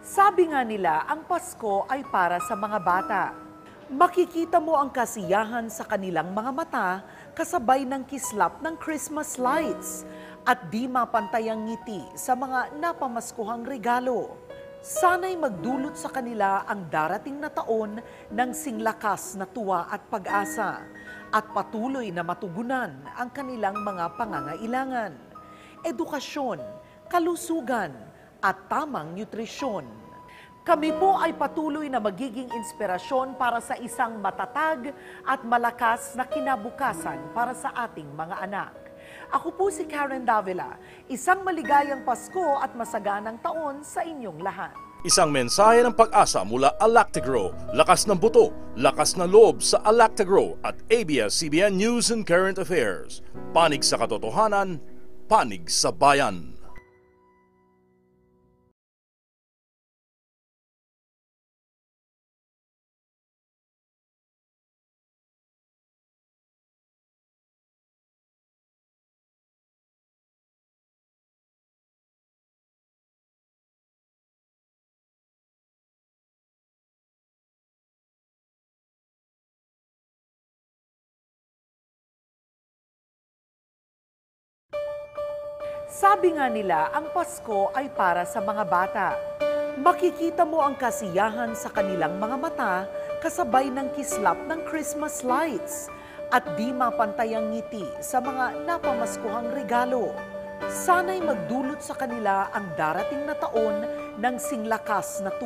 Sabi nga nila, ang Pasko ay para sa mga bata. Makikita mo ang kasiyahan sa kanilang mga mata kasabay ng kislap ng Christmas lights at di mapantayang ngiti sa mga napamaskuhang regalo. Sana'y magdulot sa kanila ang darating na taon ng singlakas na tuwa at pag-asa at patuloy na matugunan ang kanilang mga pangangailangan. Edukasyon, kalusugan, at tamang nutrisyon. Kami po ay patuloy na magiging inspirasyon para sa isang matatag at malakas na kinabukasan para sa ating mga anak. Ako po si Karen Davila, isang maligayang Pasko at masaganang taon sa inyong lahat. Isang mensahe ng pag-asa mula Alactigro, lakas ng buto, lakas ng loob sa Alactigro at ABS-CBN News and Current Affairs. Panig sa katotohanan, panig sa bayan. Sabi nga nila, ang Pasko ay para sa mga bata. Makikita mo ang kasiyahan sa kanilang mga mata kasabay ng kislap ng Christmas lights at di mapantayang ngiti sa mga napamaskuhang regalo. Sana'y magdulot sa kanila ang darating na taon ng singlakas na tuwa.